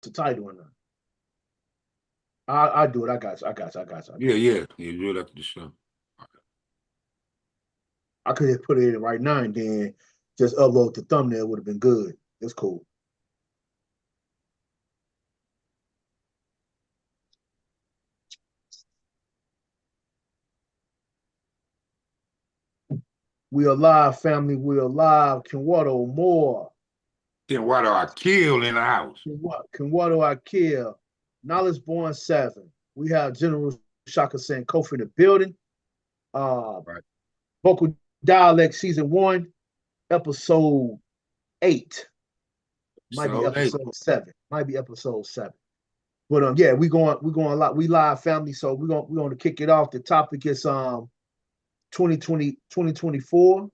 the title or not? I do it. I got you. I got you. I got you. I Yeah, got yeah, yeah. Do it after the show. I could have put it in right now and then just upload the thumbnail. Would have been good. It's cool. We are live, family. We are live. Kenwato more. Then why do I kill in the house? Kenwato I kill. Knowledge born 7. We have General Shaka saying Kofi in the building. Uh, Right. Vocal Dialect season 1, episode 8. Might be So hey, episode 7. Might be episode 7. But yeah, we going a lot. We live, family. So we're gonna kick it off. The topic is 2024.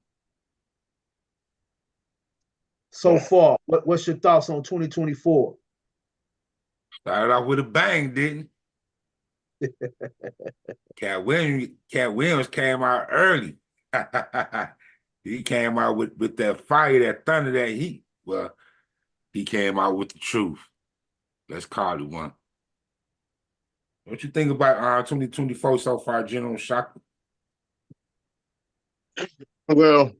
So far, what's your thoughts on 2024? started off with a bang, didn't Cat Williams came out early. He came out with that fire, that thunder, that heat. Well, he came out with the truth. Let's call it one. What you think about 2024 so far, General Shock? Well,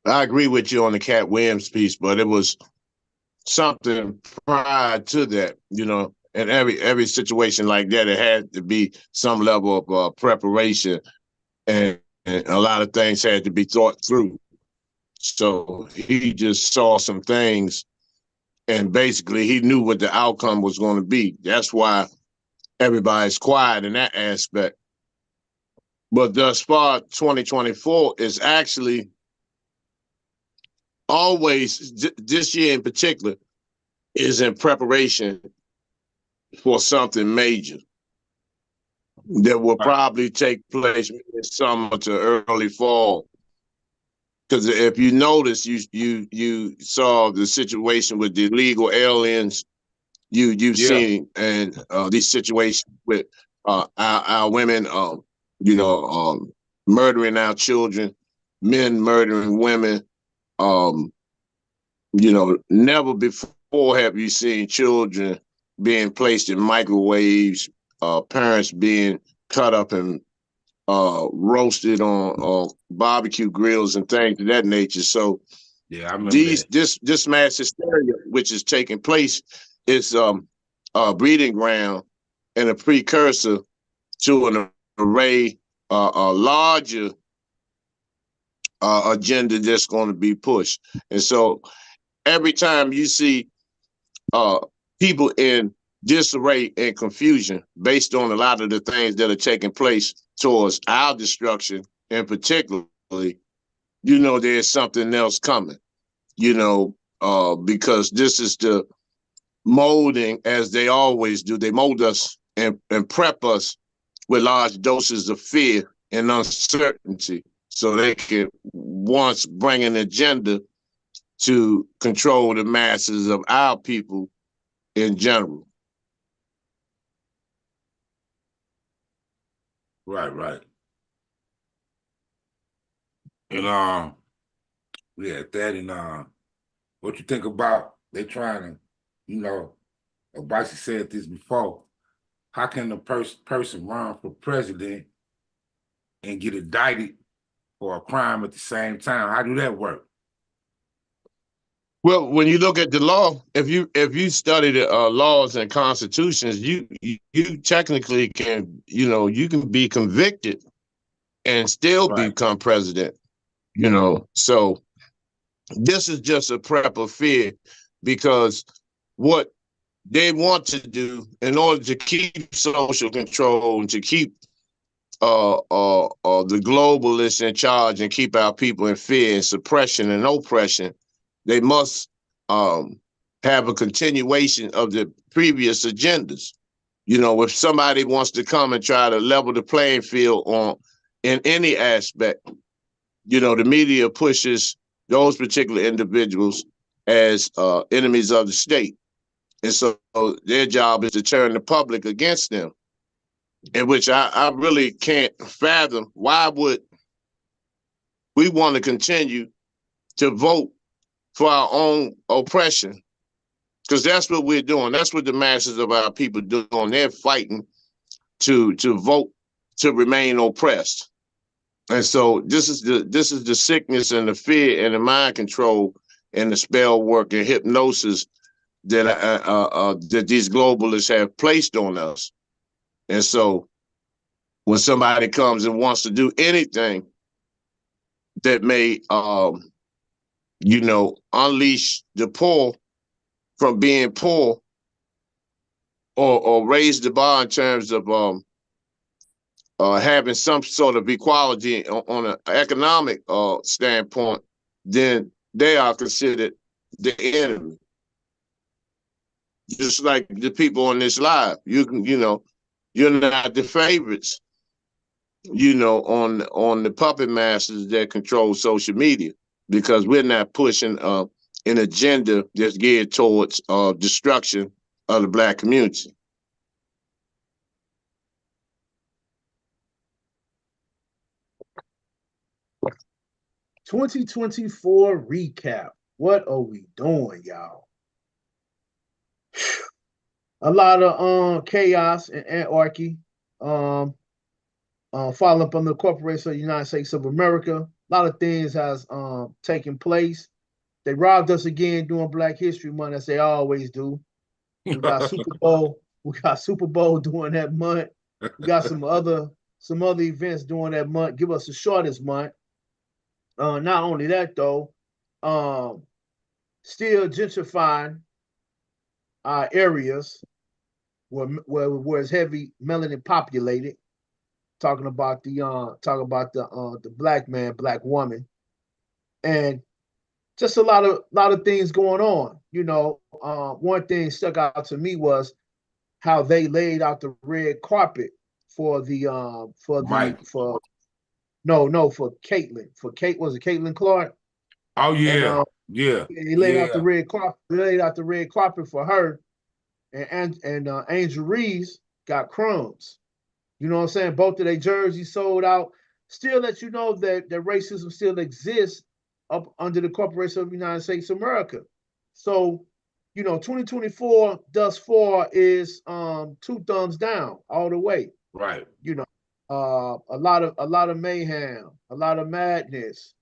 I agree with you on the Cat Williams piece, but it was something prior to that, in every situation like that, it had to be some level of preparation, and a lot of things had to be thought through. So he just saw some things, and basically he knew what the outcome was going to be. That's why everybody's quiet in that aspect. But thus far, 2024 is actually always, this year in particular, is in preparation for something major that will probably take place in summer to early fall. Because if you notice, you saw the situation with the illegal aliens. You've Yeah, seen and these situations with our women, murdering our children, men murdering women. Um, never before have you seen children being placed in microwaves, parents being cut up and roasted on barbecue grills and things of that nature. So yeah, I remember that. this mass hysteria which is taking place is a breeding ground and a precursor to an array, a larger agenda that's going to be pushed. And so every time you see uh, people in disarray and confusion based on a lot of the things that are taking place towards our destruction, and particularly, there's something else coming, because this is the molding, as they always do. They mold us and prep us with large doses of fear and uncertainty so they can once bring an agenda to control the masses of our people in general. Right, right. And yeah, that and what you think about they trying to, you know, Obasi said this before. How can the person run for president and get indicted for a crime at the same time? How do that work? Well, when you look at the law, if you study the laws and constitutions, you technically can, you can be convicted and still Right. become president. So this is just a prep of fear, because what they want to do in order to keep social control and to keep the globalists in charge and keep our people in fear and suppression and oppression, they must have a continuation of the previous agendas. If somebody wants to come and try to level the playing field in any aspect, the media pushes those particular individuals as enemies of the state. And so their job is to turn the public against them, in which I really can't fathom. Why would we want to continue to vote for our own oppression because that's what we're doing. That's what the masses of our people doing. They're fighting to vote to remain oppressed. And so this is the sickness and the fear and the mind control and the spell work and hypnosis that that these globalists have placed on us. And so when somebody comes and wants to do anything that may unleash the poor from being poor, or raise the bar in terms of having some sort of equality on an economic standpoint, then they are considered the enemy. Just like the people on this live, you're not the favorites, on the puppet masters that control social media, because we're not pushing an agenda that's geared towards destruction of the Black community. (2024) recap. What are we doing, y'all? A lot of chaos and anarchy. Following up on the Corporation of the United States of America. A lot of things has taken place. They robbed us again during Black History Month, as they always do. We got Super Bowl. We got Super Bowl during that month. We got some other events during that month. Give us the shortest month. Not only that though, still gentrifying our areas where it's heavy melanin populated. Talking about the Black man, Black woman, and just a lot of things going on. One thing stuck out to me was how they laid out the red carpet for Caitlin. For Kate, was it Caitlin Clark? Oh yeah, and, yeah. They laid out the red carpet. They laid out the red carpet for her, and Angel Reese got crumbs. You know what I'm saying? Both of their jerseys sold out. Still let you know that racism still exists up under the Corporation of the United States of America. So, 2024 thus far is 2 thumbs down all the way. Right. A lot of mayhem, a lot of madness.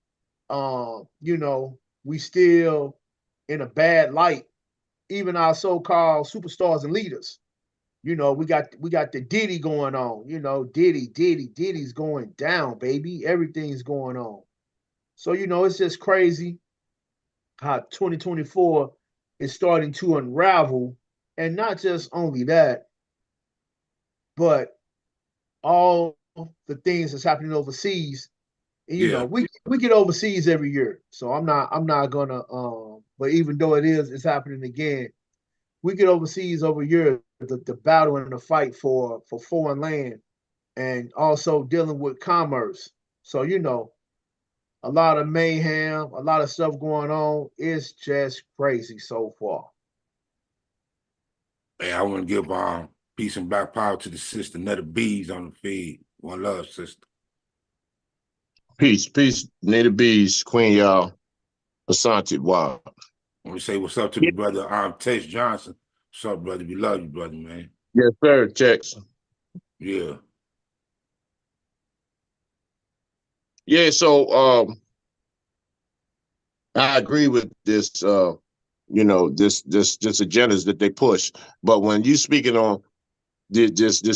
We still in a bad light. Even our so-called superstars and leaders. We got the Diddy going on. Diddy's going down, baby. Everything's going on. So it's just crazy how 2024 is starting to unravel, and not just only that, but all the things that's happening overseas. And, we get overseas every year, so I'm not gonna. But even though it's happening again, we get overseas over year, the battle and the fight for foreign land, and also dealing with commerce. So a lot of mayhem, a lot of stuff going on. It's just crazy so far. Hey, I want to give peace and Black power to the sister Netta Bees on the feed. One love, sister. Peace, Netta Bees, Queen y'all, Asante. Wow. I want to say what's up to the brother Tess Johnson. What's up, brother? We love you, brother, man. Yes, sir, Jackson. Yeah. Yeah, so I agree with this this agendas that they push. But when you speaking on this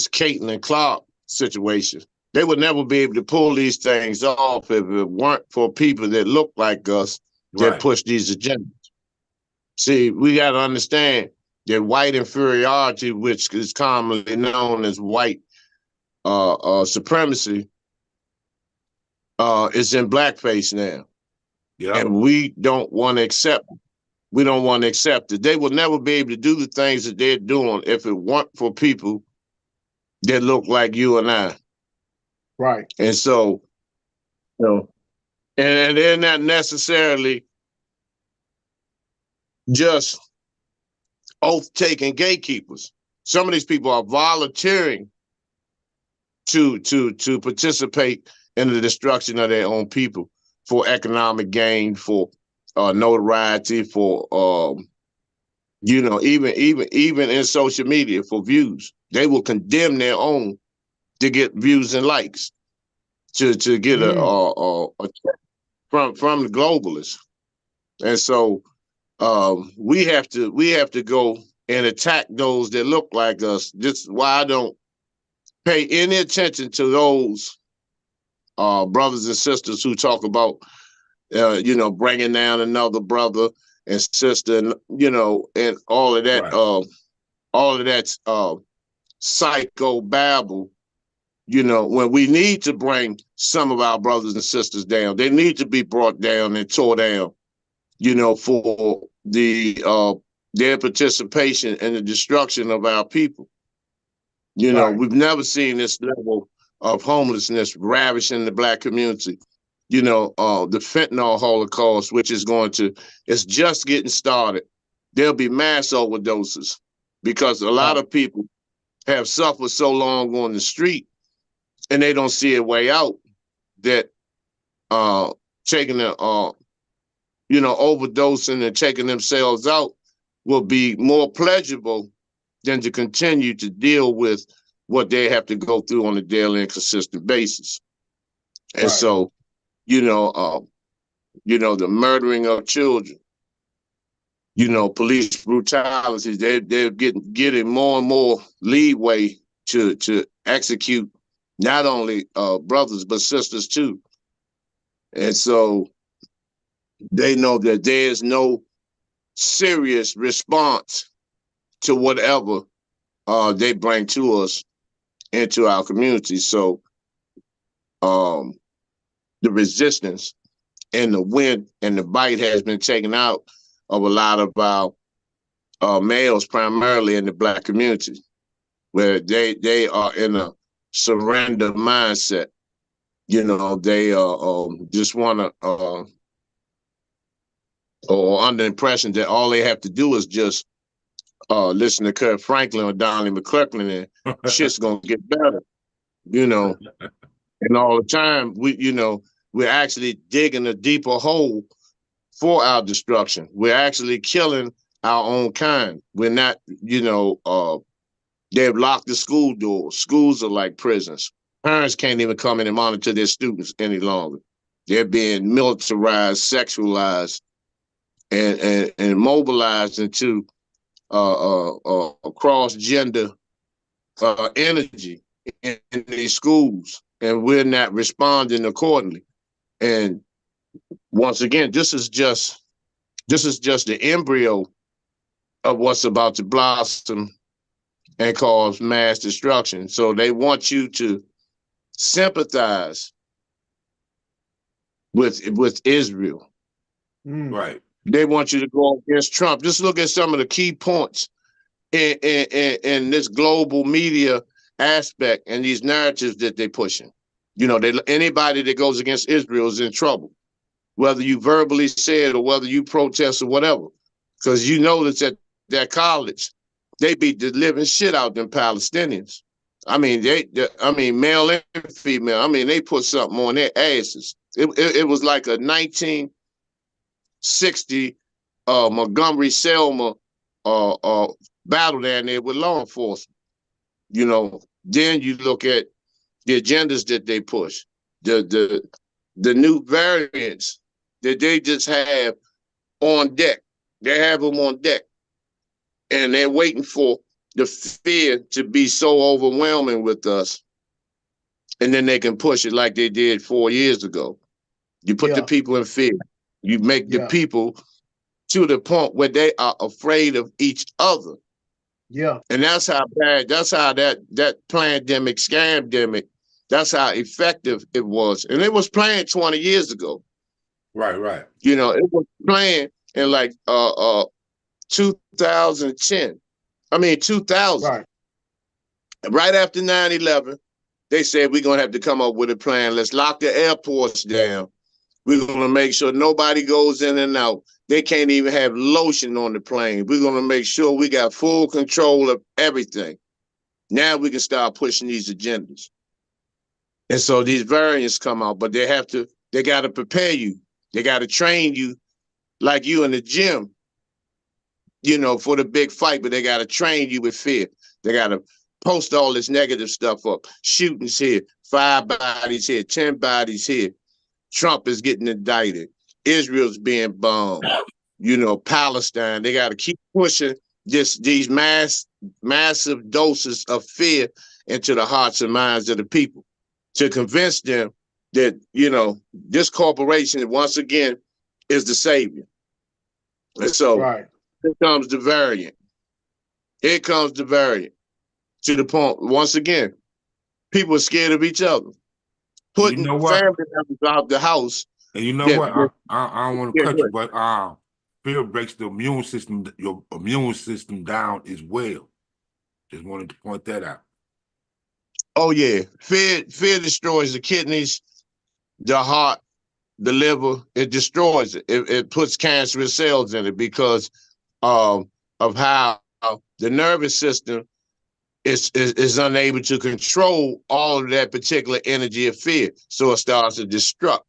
Caitlin Clark situation, they would never be able to pull these things off if it weren't for people that look like us that push these agendas. See, we got to understand that white inferiority, which is commonly known as white supremacy, is in blackface now. Yeah. And we don't want to accept it. We don't want to accept it. They will never be able to do the things that they're doing if it weren't for people that look like you and I. Right. And so, and they're not necessarily just oath-taking gatekeepers. Some of these people are volunteering to participate in the destruction of their own people for economic gain, for notoriety, for You know, even in social media for views, they will condemn their own to get views and likes, to get a from the globalists. And so we have to go and attack those that look like us. This is why I don't pay any attention to those brothers and sisters who talk about bringing down another brother and sister, and and all of that, Right. all of that psycho babble. When we need to bring some of our brothers and sisters down, they need to be brought down and tore down. For their participation in the destruction of our people. Right. We've never seen this level of homelessness ravishing the Black community. The fentanyl holocaust, which it's just getting started. There'll be mass overdoses because a lot Right. of people have suffered so long on the street and they don't see a way out, that taking overdosing and taking themselves out will be more pleasurable than to continue to deal with what they have to go through on a daily and consistent basis. And Right. so, the murdering of children, police brutality, they're getting more and more leeway to execute not only brothers but sisters too. And so they know that there's no serious response to whatever they bring to us into our community. So the resistance and the wind and the bite has been taken out of a lot of our males, primarily in the Black community, where they are in a surrender mindset. They just want to, or under the impression that all they have to do is just listen to Kurt Franklin or Donnie McClurkin and shit's gonna get better. And all the time we're actually digging a deeper hole for our destruction. We're actually killing our own kind. We're not, they've locked the school doors. Schools are like prisons. Parents can't even come in and monitor their students any longer. They're being militarized, sexualized, and mobilized into cross-gender energy in these schools, and we're not responding accordingly. And once again, this is just the embryo of what's about to blossom and cause mass destruction. So they want you to sympathize with Israel. Right. They want you to go against Trump. Just look at some of the key points in this global media aspect and these narratives that they're pushing. Anybody that goes against Israel is in trouble, whether you verbally say it or whether you protest or whatever. Because that at that college, they beat the living shit out them Palestinians. I mean, male and female. I mean, they put something on their asses. It was like a 1960 Montgomery Selma battle down there with law enforcement. Then you look at the agendas that they push, the new variants that they just have on deck. They have them on deck, and they're waiting for the fear to be so overwhelming with us, and then they can push it like they did 4 years ago. You put the people in fear. You make the people to the point where they are afraid of each other. Yeah. And that's how bad, that's how that pandemic, scamdemic, that's how effective it was. And it was planned 20 years ago. Right. It was planned in like 2010. 2000. Right after 9/11, they said we're going to have to come up with a plan. Let's lock the airports down. We're going to make sure nobody goes in and out. They can't even have lotion on the plane. We're going to make sure we got full control of everything. Now we can start pushing these agendas. And so these variants come out, but they got to prepare you. They got to train you like you in the gym. you know, for the big fight, but they got to train you with fear. They got to post all this negative stuff up. Shootings here, 5 bodies here, 10 bodies here. Trump is getting indicted. Israel's being bombed. You know, Palestine. They got to keep pushing these massive doses of fear into the hearts and minds of the people to convince them that, you know, this corporation, once again, is the savior. And so here comes the variant. Here comes the variant. To the point, once again, people are scared of each other. Putting family members out the house. And you know what? I don't want to cut you, but fear breaks the immune system, your immune system down as well. Just wanted to point that out. Oh yeah, fear destroys the kidneys, the heart, the liver. It destroys it. It puts cancerous cells in it because of how the nervous system is unable to control all of that particular energy of fear. So it starts to destruct.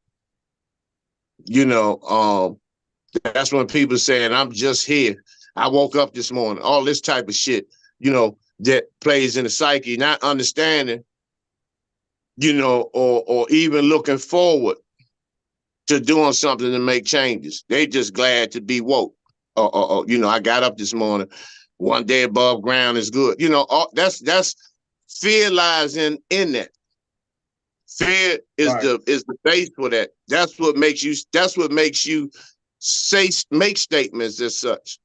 You know, that's when people saying, I'm just here. I woke up this morning, all this type of shit, you know, that plays in the psyche, not understanding, you know, or even looking forward to doing something to make changes. They just glad to be woke. You know, I got up this morning, one day above ground is good. You know, that's fear lies in that. Fear is the base for that. That's what makes you make statements as such.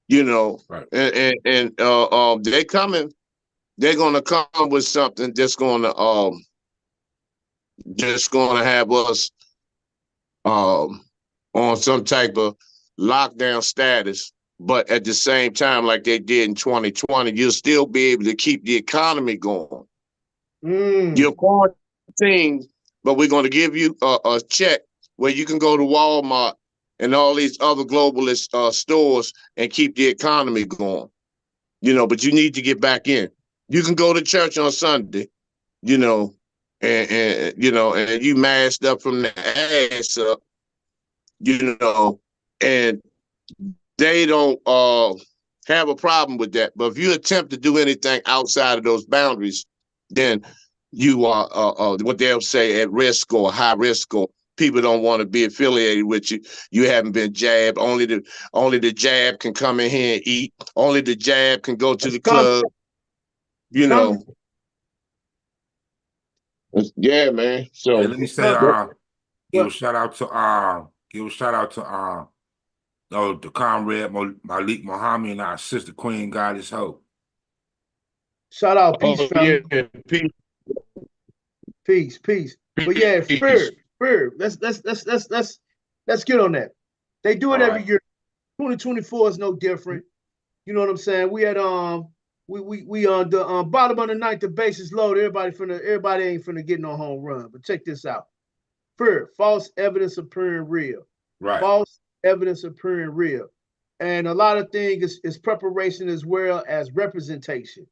You know, and they're gonna come with something that's gonna have us on some type of lockdown status. But at the same time, like they did in 2020, you'll still be able to keep the economy going. You're quarantined, but we're going to give you a check where you can go to Walmart and all these other globalist stores and keep the economy going. You know, but you need to get back in. You can go to church on Sunday, you know, and you know, and you masked up from the ass up, you know, and they don't have a problem with that. But if you attempt to do anything outside of those boundaries, then you are what they'll say at risk or high risk, or people don't want to be affiliated with you. You haven't been jabbed. Only the jab can come in here and eat. Only the jab can go to the club. You know. Yeah, man. So hey, let me say, give a shout out to the comrade Malik Muhammad and our sister Queen Goddess Hope. Shout out, peace, family. Yeah, peace. Peace. But yeah, fear. Let's get on that. They do it every year. 2024 is no different. You know what I'm saying? We had we on the bottom of the ninth, the base is low. Everybody ain't finna get no home run. But check this out. Fear, false evidence appearing real. Right. False evidence appearing real. And a lot of things is preparation as well as representation.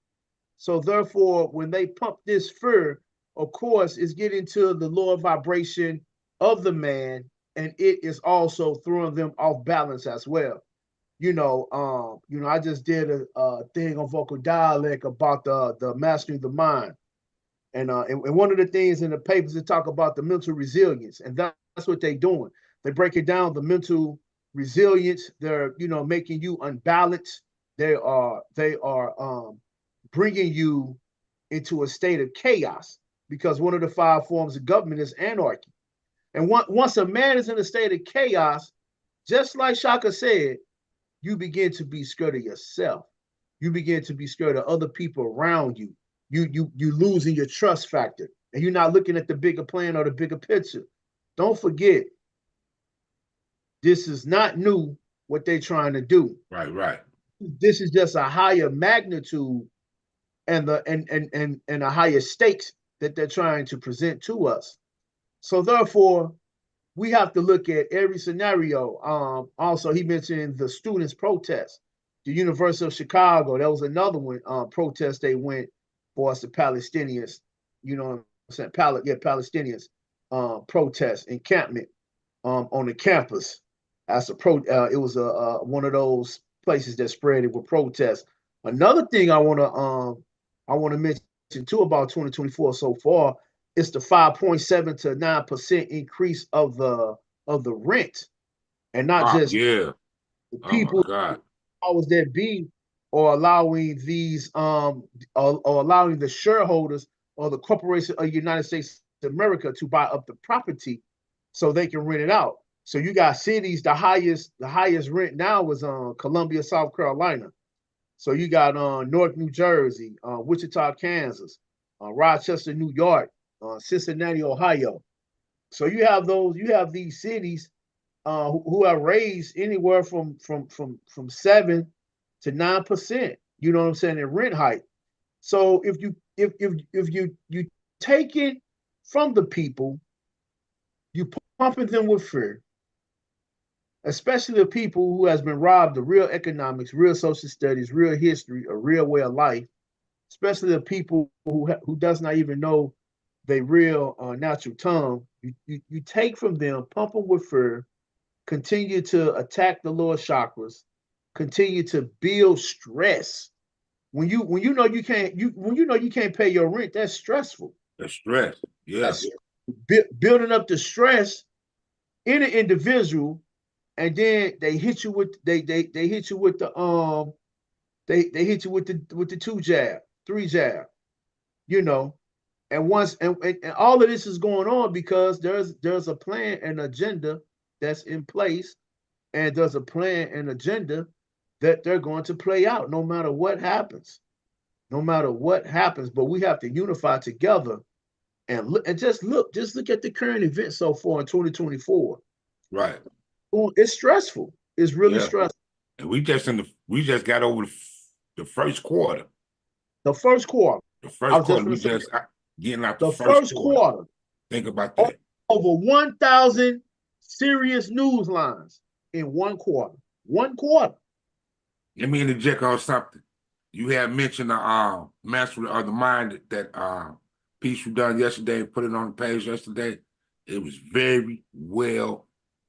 So therefore, when they pump this fear, of course, it's getting to the lower vibration of the man, and it is also throwing them off balance as well. You know, I just did a thing on Vokal Dialect about the mastering the mind. And one of the things in the papers that talk about the mental resilience, and that's what they're doing. They break it down, the mental resilience. They're, you know, making you unbalanced. They are bringing you into a state of chaos, because one of the 5 forms of government is anarchy. And once a man is in a state of chaos, just like Shaka said, you begin to be scared of yourself. You begin to be scared of other people around you. You losing your trust factor, and you're not looking at the bigger plan or the bigger picture. Don't forget, this is not new what they're trying to do. Right. This is just a higher magnitude and a higher stakes that they're trying to present to us. So therefore, we have to look at every scenario. Also, he mentioned the students' protest. The University of Chicago, that was another one protest they went for us, the Palestinians. You know what I'm saying? Palestinians protest encampment on the campus. as a it was a one of those places that spread it with protests. Another thing I want to mention too about 2024 so far is the 5.7 to 9% increase of the rent, and not Oh just yeah. the Oh my people God. powers that be are allowing these or allowing the shareholders or the corporation of the United States of America to buy up the property so they can rent it out. So you got cities, the highest rent now is Columbia, South Carolina. So you got North New Jersey, Wichita, Kansas, Rochester, New York, Cincinnati, Ohio. So you have these cities who have raised anywhere from 7 to 9%. You know what I'm saying in rent hike. So if you take it from the people, you pumping them with fear, especially the people who has been robbed of real economics, real social studies, real history, a real way of life, especially the people who does not even know their real natural tongue. You take from them, pump them with fear, continue to attack the lower chakras, continue to build stress. When you know you can't when you know you can't pay your rent, that's stressful. The stress. Yeah. That's building up the stress in an individual, and then they hit you with they hit you with the they hit you with the 2 jab, 3 jab, you know. And once and all of this is going on because there's a plan and agenda that's in place, and there's a plan and agenda that they're going to play out no matter what happens. No matter what happens, but we have to unify together and look and just look at the current events so far in 2024. Right. It's stressful. It's really Yeah. stressful. And we just got over the first quarter. The first quarter, The I first was just quarter, going we to say, just getting out the the first first quarter. quarter, Think about that. over 1,000 serious news lines in one quarter. One quarter. Let me interject on something. You had mentioned the mastery of the mind that piece you done yesterday, put it on the page yesterday. It was very well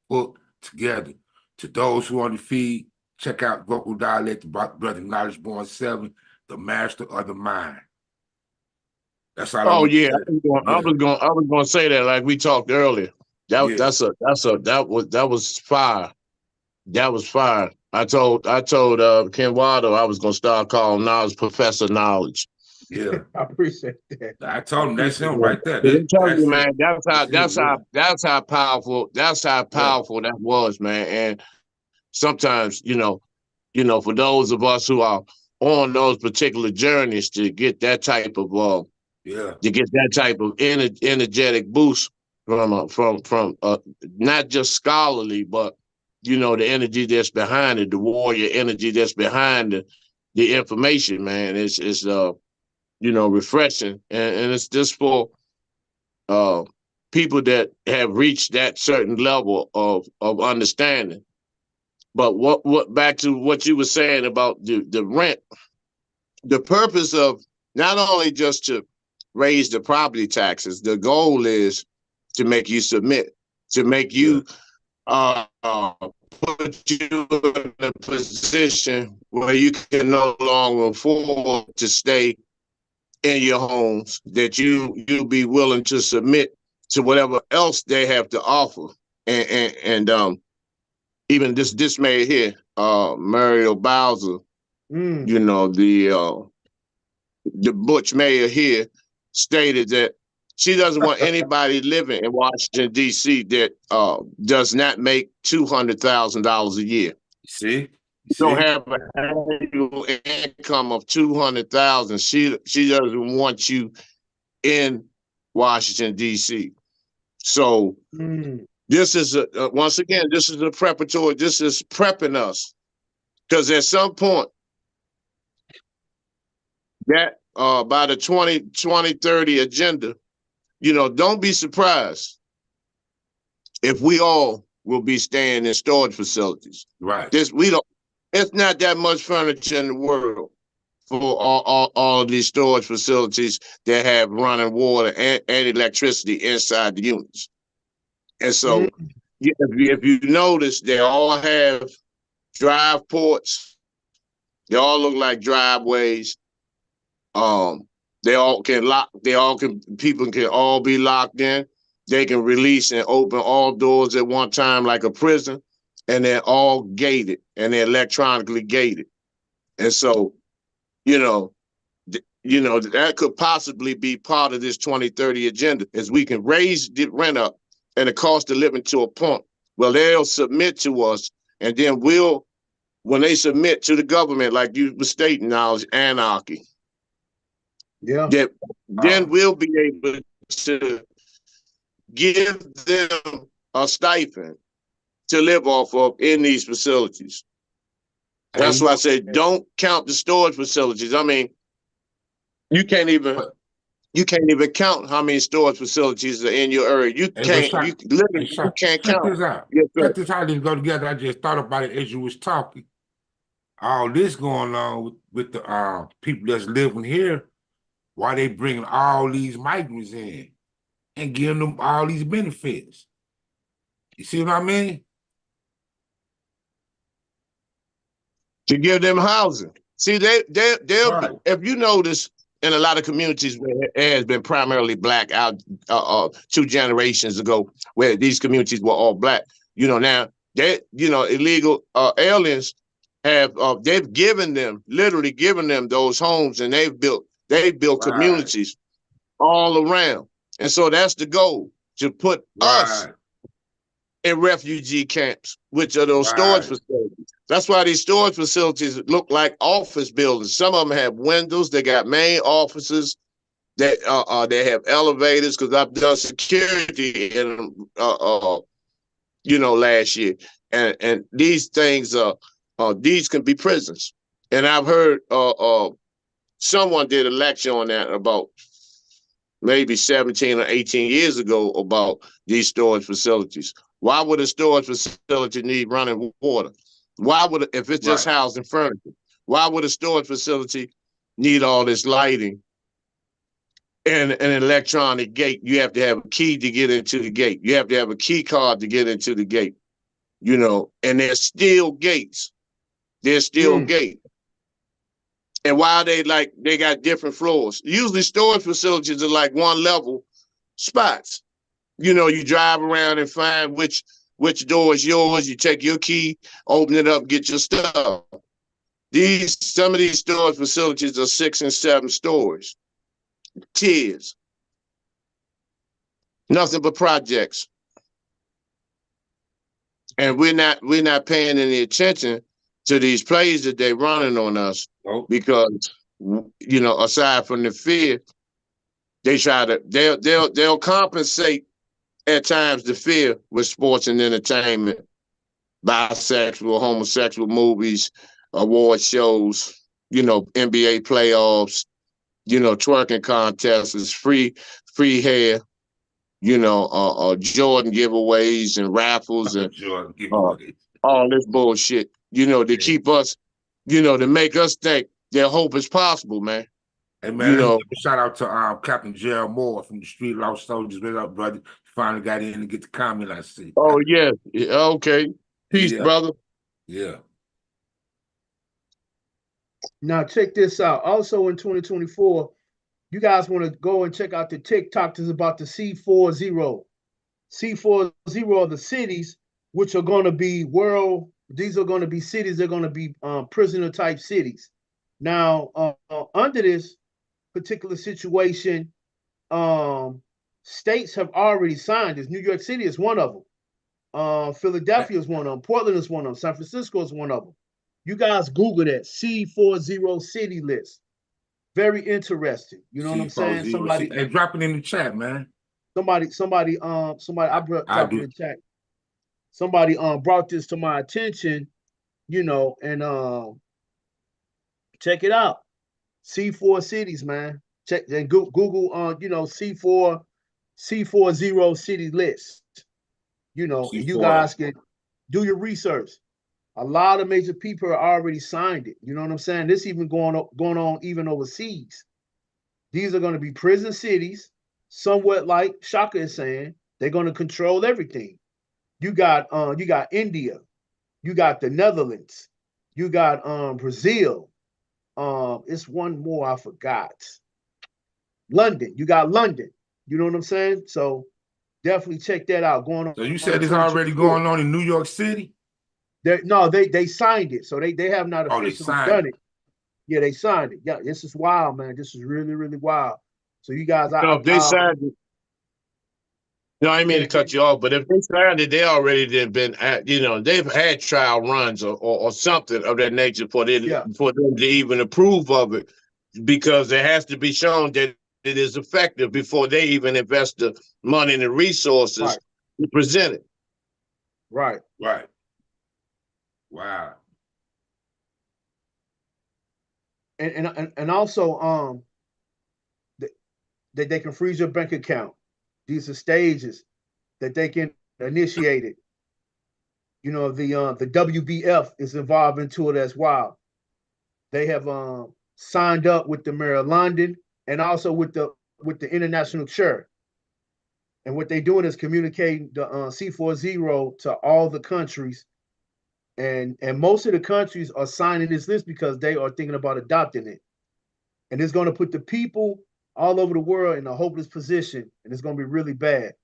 put together. To those who on the feed, check out Vocal Dialect, Brother Knowledge Born 7, the master of the mind. That's all I Oh want to yeah, say. Yeah. I was going to say that like we talked earlier. Yeah. That was fire. That was fire. I told Ken Waldo I was going to start calling Knowledge Professor Knowledge. Yeah. I appreciate that. I told him that's him Yeah. right there. I'm telling That's you, it. man, that's how powerful Yeah. that was, man. And sometimes, for those of us who are on those particular journeys to get that type of Yeah. energetic boost from not just scholarly, but the energy that's behind it, the warrior energy that's behind the information, man. It's refreshing, and it's just for uh people that have reached that certain level of understanding. But what back to what you were saying about the rent, the purpose of not only just to raise the property taxes, the goal is to make you submit, to make Yeah. you put you in a position where you can no longer afford to stay in your homes, that you'll be willing to submit to whatever else they have to offer. And even this dismay here, Muriel Bowser, Mm. the Butch mayor here stated that she doesn't want anybody living in Washington, D.C. that does not make $200,000 a year. See? Don't have an annual income of 200,000. She doesn't want you in Washington, D.C. So this is once again, this is a preparatory. This is prepping us, because at some point that by the 2030 agenda, don't be surprised if we all will be staying in storage facilities. Right. It's not that much furniture in the world for all of these storage facilities that have running water and electricity inside the units. And so, if you notice, they all have drive ports. They all look like driveways. They all can lock. They all can. People can all be locked in. They can release and open all doors at one time, like a prison, and they're all gated and they're electronically gated. And so, you know, that could possibly be part of this 2030 agenda, is we can raise the rent up and the cost of living to a point. Well, they'll submit to us, and then when they submit to the government, like you were stating now, is anarchy. Yeah. Then we'll be able to give them a stipend to live off of in these facilities. That's why I say don't count the storage facilities. I mean, you can't even count how many storage facilities are in your area. You can't count. This out. Yes, check this out. Didn't go together. I just thought about it as you was talking. All this going on with the people that's living here, why they bringing all these migrants in and giving them all these benefits. You see what I mean? To give them housing. See, they'll right. If you notice, in a lot of communities where it has been primarily black out 2 generations ago, where these communities were all black, now illegal aliens have they've literally given them those homes, and they've built communities all around. And so that's the goal, to put us in refugee camps, which are those storage facilities. That's why these storage facilities look like office buildings. Some of them have windows. They got main offices. They have elevators, because I've done security in them, last year. And these things these can be prisons. And I've heard someone did a lecture on that about maybe 17 or 18 years ago about these storage facilities. Why would a storage facility need running water? Why would, if it's just housing furniture, why would a storage facility need all this lighting and an electronic gate? You have to have a key to get into the gate. You have to have a key card to get into the gate, and there's still gates. There's still gates. And why they got different floors? Usually storage facilities are like one level spots. You drive around and find which door is yours. You take your key, open it up, get your stuff. Some of these storage facilities are 6 and 7 stories. Tiers. Nothing but projects. And we're not paying any attention to these plays that they're running on us, because aside from the fear, they'll compensate at times the fear with sports and entertainment, bisexual, homosexual movies, award shows, NBA playoffs, twerking contests, free hair, Jordan giveaways and raffles and all this bullshit, to keep us, to make us think that hope is possible, man. Hey, man, shout out to Captain Gerald Moore from the Street Lost Soldiers. What up, brother? Finally got in to get the comment, I see. Oh, yeah. Okay. Peace, brother. Yeah. Now, check this out. Also in 2024, you guys want to go and check out the TikTok that's about the C40. C40 are the cities which are going to be these are going to be cities, they're going to be prisoner type cities. Now, under this particular situation, states have already signed this. New York City is one of them. Philadelphia is one of them. Portland is one of them. San Francisco is one of them. You guys Google that C40 city list. Very interesting. You know what I'm saying? Somebody, hey, drop it in the chat, man. Somebody, I brought in the chat. Somebody brought this to my attention, and check it out. C4 cities, man. Check and Google C40 city list. And you guys can do your research. A lot of major people are already signed it. You know what I'm saying? This even going on even overseas. These are going to be prison cities, somewhat like Shaka is saying. They're going to control everything. You got India, you got the Netherlands, you got Brazil. It's one more I forgot. London. You got London. You know what I'm saying? So definitely check that out. Going So you on in said it's already 2024. going on in New York City? No, they signed it. So they have not Oh, they officially signed done it. it. Yeah, they signed it. Yeah, this is wild, man. This is really, really wild. So you guys, No, if they signed it, no, I didn't mean yeah, to cut you off, but if they signed it, they already did been at, they've had trial runs or something of that nature yeah, for them to even approve of it, because it has to be shown that it is effective before they even invest the money and the resources right, to present it. right. Right. Wow. And also that they can freeze your bank account. These are stages that they can initiate it. You know, the WBF is involved into it as well. They have signed up with the mayor of London and also with the international chair. And what they're doing is communicating the C40 to all the countries, and most of the countries are signing this list because they are thinking about adopting it. And it's going to put the people all over the world in a hopeless position, and it's going to be really bad.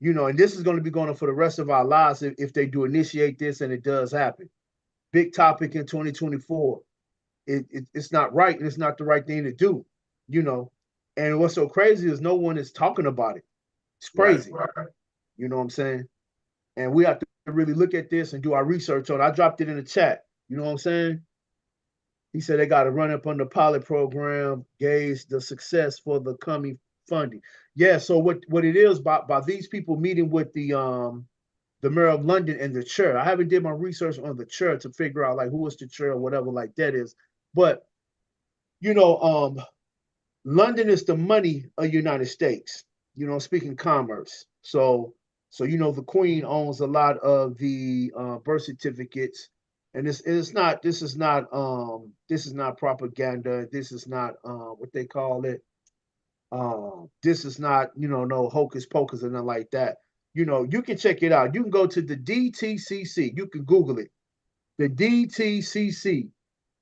You know, and this is going to be going on for the rest of our lives if they do initiate this and it does happen. Big topic in 2024. It's not right, and it's not the right thing to do. You know, and what's so crazy is no one is talking about it. It's Right, crazy. right. You know what I'm saying? And we have to really look at this and do our research on it. I dropped it in the chat. You know what I'm saying? He said they got to run up on the pilot program, gauge the success for the coming funding. Yeah. So what it is by these people meeting with the mayor of London and the chair. I haven't did my research on the chair to figure out like who is the chair or whatever like that is. But you know, London is the money of the United States. You know, speaking commerce. So you know the Queen owns a lot of the birth certificates, and this is not propaganda. This is not what they call it. This is not no hocus pocus or nothing like that. You know, you can check it out. You can go to the DTCC. You can Google it. The DTCC.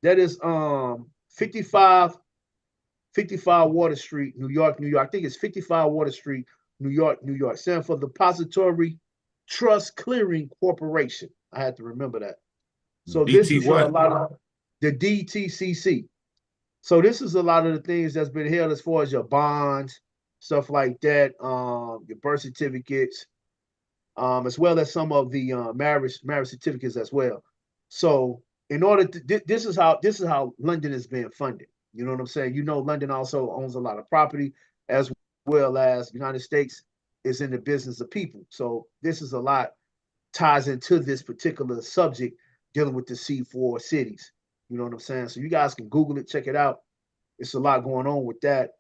That is 55 Water Street, New York, New York. I think it's 55 Water Street, New York, New York. Stand for the Depository Trust Clearing Corporation. I had to remember that. So this DT is a what? lot of the DTCC. So this is a lot of the things that's been held as far as your bonds, stuff like that, your birth certificates, as well as some of the marriage certificates as well. So in order to this is how London is being funded. You know what I'm saying? You know, London also owns a lot of property, as well as United States is in the business of people. So this is a lot ties into this particular subject dealing with the C4 cities. You know what I'm saying? So you guys can Google it, check it out. It's a lot going on with that.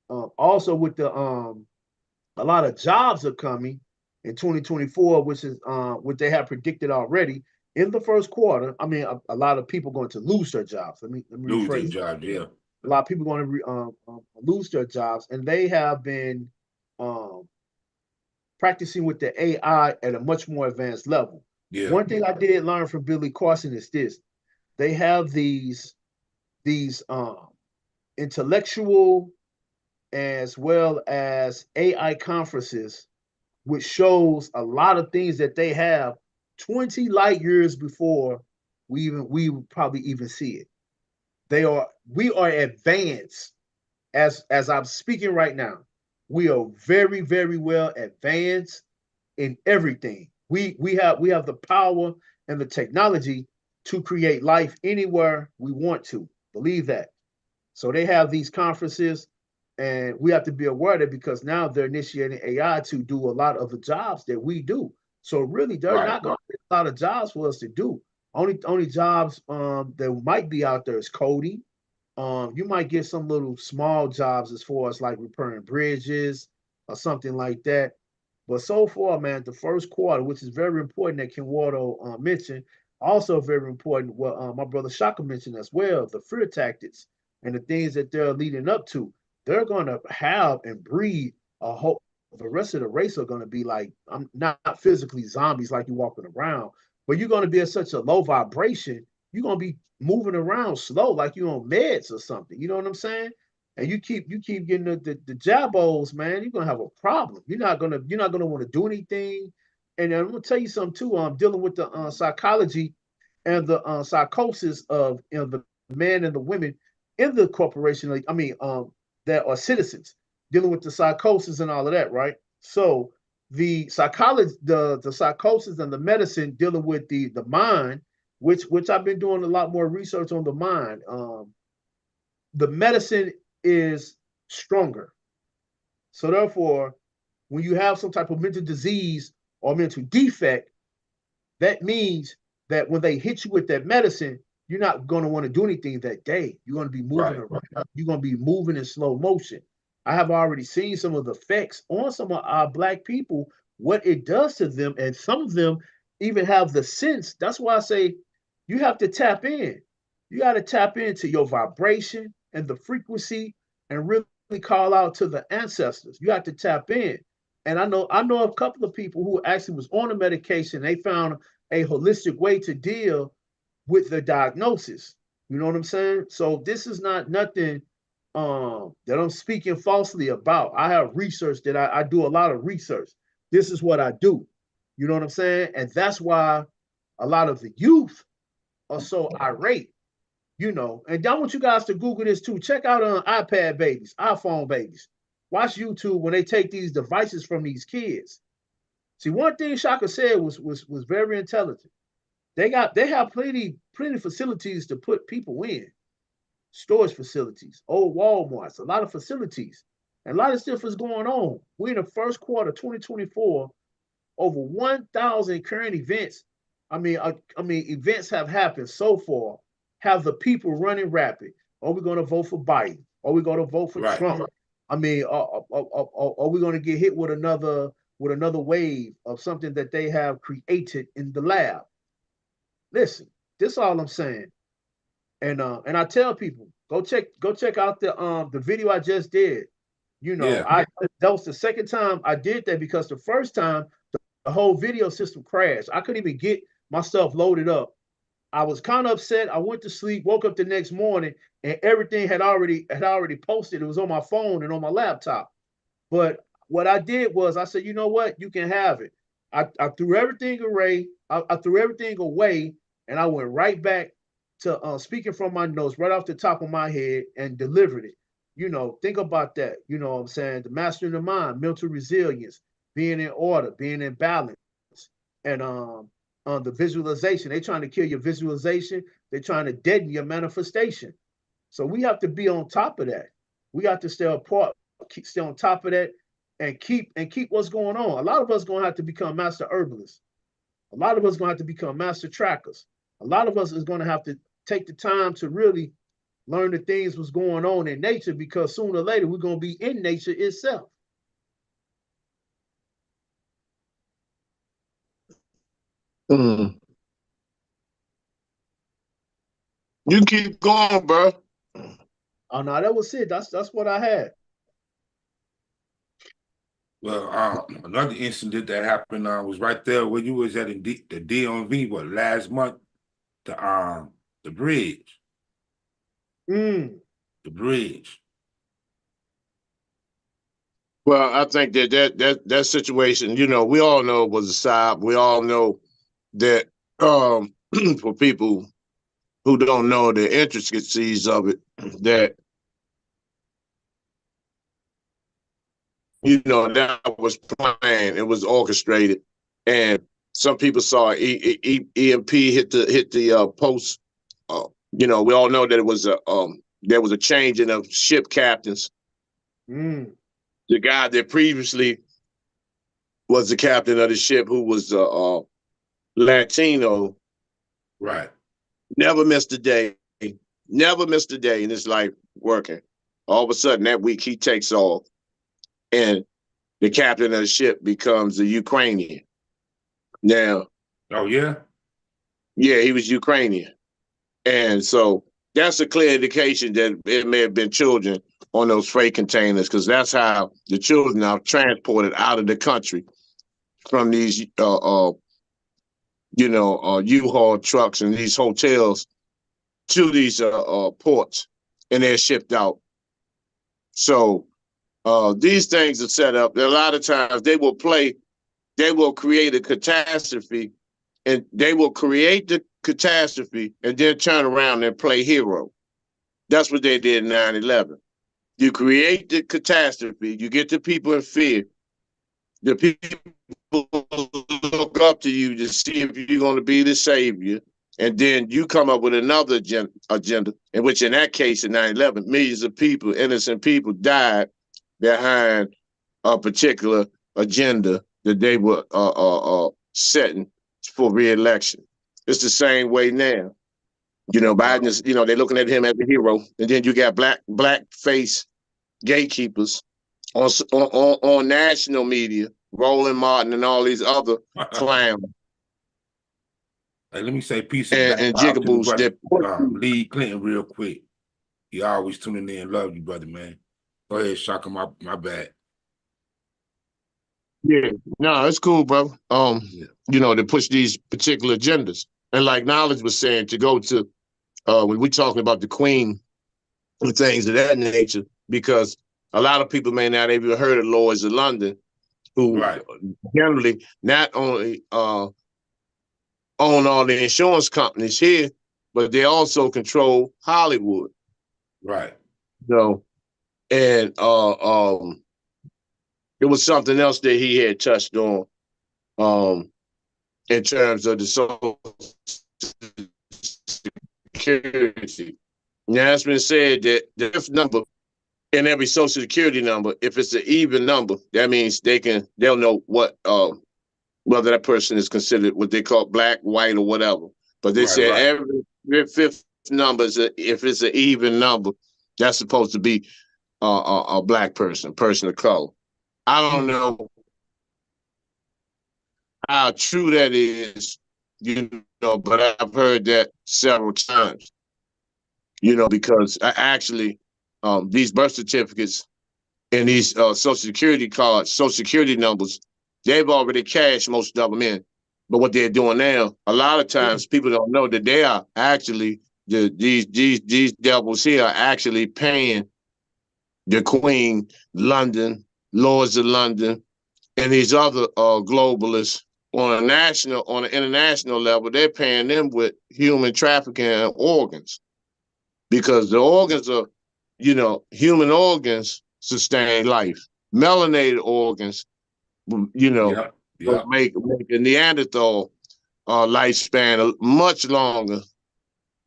Also with the a lot of jobs are coming in 2024, which is what they have predicted already in the first quarter. I mean, a lot of people going to lose their jobs. Let me Lose their rephrase. job, yeah. A lot of people going to lose their jobs, and they have been um, practicing with the AI at a much more advanced level. Yeah. One thing I did learn from Billy Carson is this: they have these intellectual as well as AI conferences, which shows a lot of things that they have 20 light years before we probably even see it. We are advanced as I'm speaking right now. We are very, very well advanced in everything. We have the power and the technology to create life anywhere we want to. Believe that. So they have these conferences, and we have to be aware of it because now they're initiating AI to do a lot of the jobs that we do. So really, they're Right. not going to be a lot of jobs for us to do. Only jobs that might be out there is coding. You might get some little small jobs as far as like repairing bridges or something like that. But so far, man, the first quarter, which is very important that Ken Wardo mentioned, also very important what my brother Shaka mentioned as well, the fear tactics and the things that they're leading up to. They're going to have and breed a the rest of the race are going to be like, I'm not physically zombies like you walking around, but you're going to be at such a low vibration. You're going to be moving around slow, like you're on meds or something. You know what I'm saying? And you keep getting the jabos, man. You're gonna have a problem. You're not gonna want to do anything. And I'm gonna tell you something too. I'm dealing with the psychology and the psychosis of the men and the women in the corporation. Like, I mean, that are citizens dealing with the psychosis and all of that, right? So the psychology, the psychosis and the medicine dealing with the mind, which I've been doing a lot more research on the mind. The medicine is stronger. So therefore, when you have some type of mental disease or mental defect, that means that when they hit you with that medicine, you're not going to want to do anything that day. You're going to be moving around. You're going to be moving in slow motion. I have already seen some of the effects on some of our Black people, what it does to them. And some of them even have the sense. That's why I say you have to tap in. You got to tap into your vibration and the frequency and really call out to the ancestors. You have to tap in. And I know a couple of people who actually was on the medication. They found a holistic way to deal with the diagnosis. You know what I'm saying? So this is not nothing that I'm speaking falsely about. I have research that I do a lot of research. This is what I do. You know what I'm saying? And that's why a lot of the youth are so irate. And I want you guys to Google this too. Check out iPad babies, iPhone babies. Watch YouTube when they take these devices from these kids. See, one thing Shaka said was very intelligent. They have plenty facilities to put people in, storage facilities, old Walmarts, a lot of facilities, and a lot of stuff is going on. We're in the first quarter 2024, over 1,000 current events. I mean, events have happened so far. Have the people running rapid? Are we going to vote for Biden? Are we going to vote for Trump? I mean, are we going to get hit with another wave of something that they have created in the lab? Listen, this is all I'm saying. And I tell people, go check out the video I just did. Yeah. That was the second time I did that because the first time the whole video system crashed. I couldn't even get my stuff loaded up. I was kind of upset. I went to sleep, woke up the next morning, and everything had already posted. It was on my phone and on my laptop. But what I did was I said, you know what? You can have it. I threw everything away. I threw everything away, and I went right back to speaking from my notes right off the top of my head and delivered it. Think about that. You know what I'm saying? The mastering the mind, mental resilience, being in order, being in balance, and the visualization. They're trying to kill your visualization. They're trying to deaden your manifestation. So we have to be on top of that. We have to stay apart, stay on top of that, and keep what's going on. A lot of us gonna have to become master herbalists. A lot of us gonna have to become master trackers. A lot of us is gonna have to take the time to really learn the things what's going on in nature, because sooner or later we're gonna be in nature itself. Mm. You keep going, bro. Oh no, that was it. That's what I had. Well, another incident that happened was right there where you was at in the DMV, last month, the bridge. Mm. The bridge. Well, I think that situation, we all know it was a side. We all know that for people who don't know the intricacies of it, that that was planned, it was orchestrated, and some people saw EMP hit the post. We all know that it was there was a changing of ship captains. Mm. The guy that previously was the captain of the ship, who was Latino, right, never missed a day, never missed a day in his life working. All of a sudden that week he takes off, and the captain of the ship becomes a Ukrainian. Now, oh yeah, he was Ukrainian, and so that's a clear indication that it may have been children on those freight containers, because that's how the children are transported out of the country from these U-Haul trucks and these hotels to these ports, and they're shipped out. So these things are set up. A lot of times they will create a catastrophe, and they will create the catastrophe and then turn around and play hero. That's what they did in 9/11. You create the catastrophe, you get the people in fear. The people look up to you to see if you're going to be the savior. And then you come up with another agenda, in which, in that case, in 9/11, millions of people, innocent people, died behind a particular agenda that they were setting for re-election. It's the same way now. Biden is, they're looking at him as a hero. And then you got black face gatekeepers on national media, Roland Martin and all these other clowns. Hey, let me say peace and jigaboos that Lee Clinton real quick. He always tuning in. Love you, brother, man. Go ahead, Shaka, my bad. Yeah, no, it's cool, bro. To push these particular agendas. And like Knowledge was saying, to go to when we're talking about the Queen and things of that nature, because a lot of people may not have even heard of Lloyd's of London, who generally not only own all the insurance companies here, but they also control Hollywood. Right. So, and it was something else that he had touched on in terms of the social security. Now, it's been said that the fifth number in every social security number, if it's an even number, that means they'll know what whether that person is considered what they call black, white, or whatever. But they say every fifth number if it's an even number, that's supposed to be a black person of color. I don't know how true that is, but I've heard that several times. Because actually, these birth certificates and these social security cards, social security numbers, they've already cashed most of them in. But what they're doing now, a lot of times people don't know that they are actually these devils here are actually paying the Queen, London, Lords of London, and these other globalists on an international level. They're paying them with human trafficking and organs, because the organs are, human organs sustain life. Melanated organs, make a Neanderthal lifespan much longer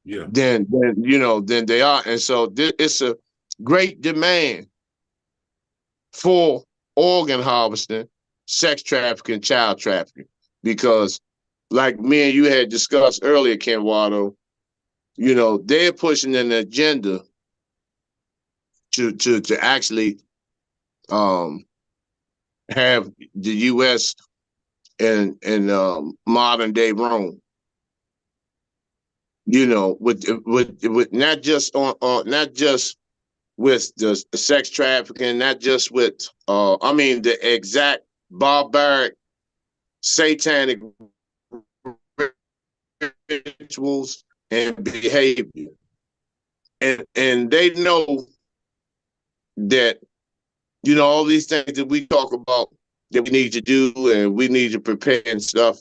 than they are. And so it's a great demand for organ harvesting, sex trafficking, child trafficking, because like me and you had discussed earlier, Ken Wado, they're pushing an agenda to actually have the U.S. and modern day Rome. With not just with the sex trafficking, not just with the exact barbaric satanic rituals and behavior. And they know that, all these things that we talk about that we need to do and we need to prepare and stuff,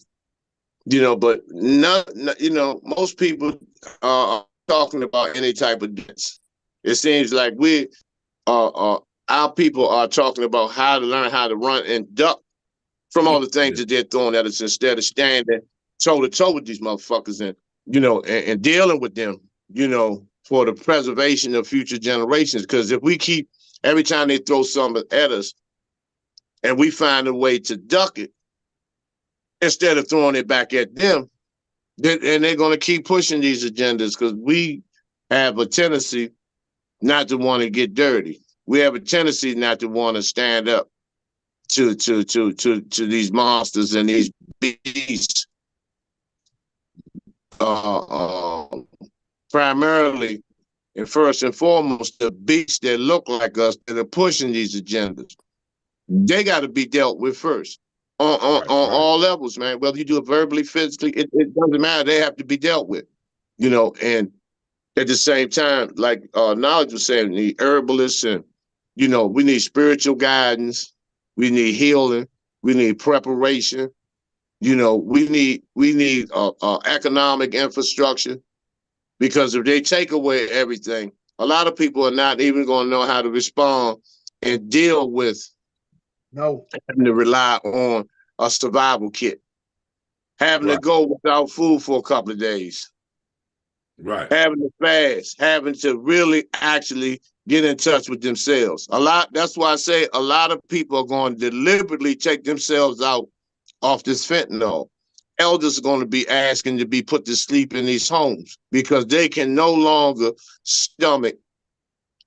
but most people are talking about any type of dance. It seems like our people are talking about how to learn how to run and duck from all the things that they're throwing at us, instead of standing toe to toe with these motherfuckers and dealing with them, for the preservation of future generations. Because if we keep, every time they throw something at us and we find a way to duck it instead of throwing it back at them, and they're going to keep pushing these agendas, because we have a tendency not to want to get dirty. We have a tendency not to want to stand up to these monsters and these beasts. Primarily and first and foremost, the beasts that look like us that are pushing these agendas. They got to be dealt with first on all levels, man. Whether you do it verbally, physically, it doesn't matter. They have to be dealt with, and at the same time, like Knowledge was saying, we need herbalists and, we need spiritual guidance. We need healing. We need preparation. We need economic infrastructure, because if they take away everything, a lot of people are not even going to know how to respond and deal with having to rely on a survival kit, having to go without food for a couple of days, having to fast, having to really actually get in touch with themselves. That's why I say a lot of people are going to deliberately take themselves out off this fentanyl. Elders are going to be asking to be put to sleep in these homes because they can no longer stomach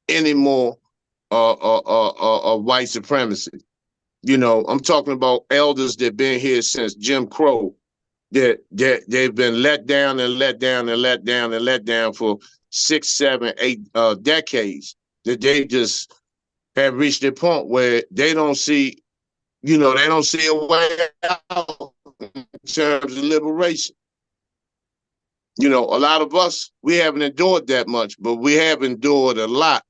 any more white supremacy. I'm talking about elders that been here since Jim Crow, that they've been let down and let down and let down and let down for 6, 7, 8 decades, that they just have reached a point where they don't see, they don't see a way out in terms of liberation. A lot of us, we haven't endured that much, but we have endured a lot,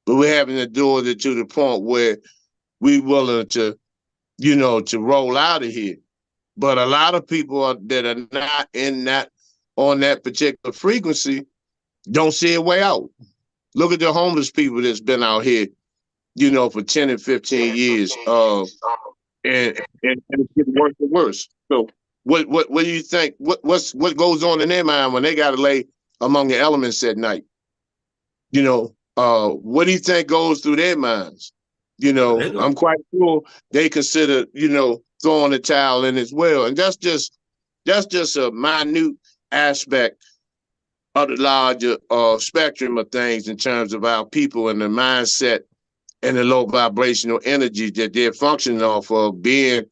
but we haven't endured it to the point where we willing to, to roll out of here. But a lot of people that are not on that particular frequency don't see a way out. Look at the homeless people that's been out here, for 10 and 15 years, and it's getting worse and worse. So what do you think? What goes on in their mind when they got to lay among the elements at night? What do you think goes through their minds? I'm quite sure they consider, throwing the towel in as well. And that's just a minute aspect of the larger spectrum of things in terms of our people and the mindset and the low vibrational energy that they're functioning off of, being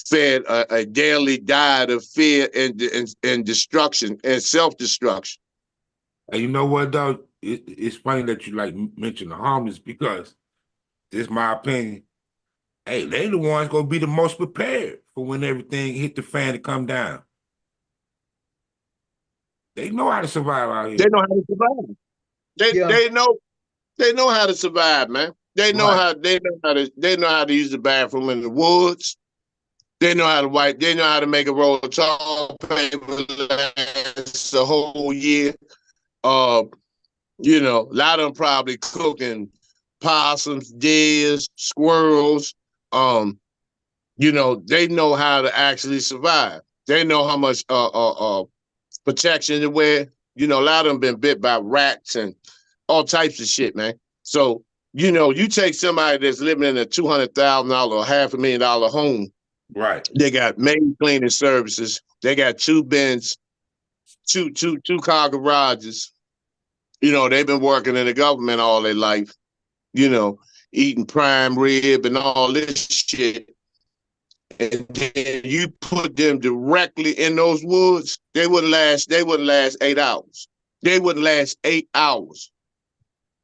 fed a daily diet of fear and destruction and self-destruction. And you know what, though? It's funny that you mentioned the homeless, because this is my opinion. Hey, they the ones gonna be the most prepared for when everything hit the fan to come down. They know how to survive out here. They know how to survive. They know how to survive, man. They know how to use the bathroom in the woods. They know how to wipe. They know how to make a roll of toilet paper last a whole year. A lot of them probably cooking possums, deers, squirrels. They know how to actually survive. They know how much protection to wear. A lot of them been bit by rats and all types of shit, man. So, you take somebody that's living in a $200,000 or $500,000 home. Right. They got maid cleaning services. They got 2 bins, two car garages. They've been working in the government all their life, eating prime rib and all this shit. And then you put them directly in those woods, they wouldn't last 8 hours. They wouldn't last 8 hours.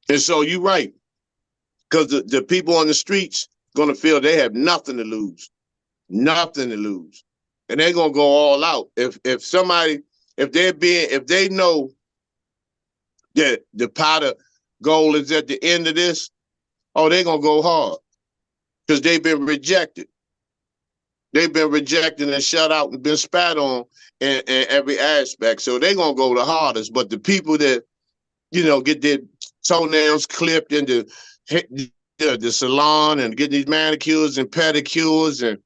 And so you're right. Because the people on the streets gonna feel they have nothing to lose. Nothing to lose. And they're gonna go all out. If they know that the pot of gold is at the end of this, they're gonna go hard. Because they've been rejected. They've been rejected and shut out and been spat on in every aspect. So they're gonna go the hardest. But the people that, get their toenails clipped in the salon and get these manicures and pedicures, and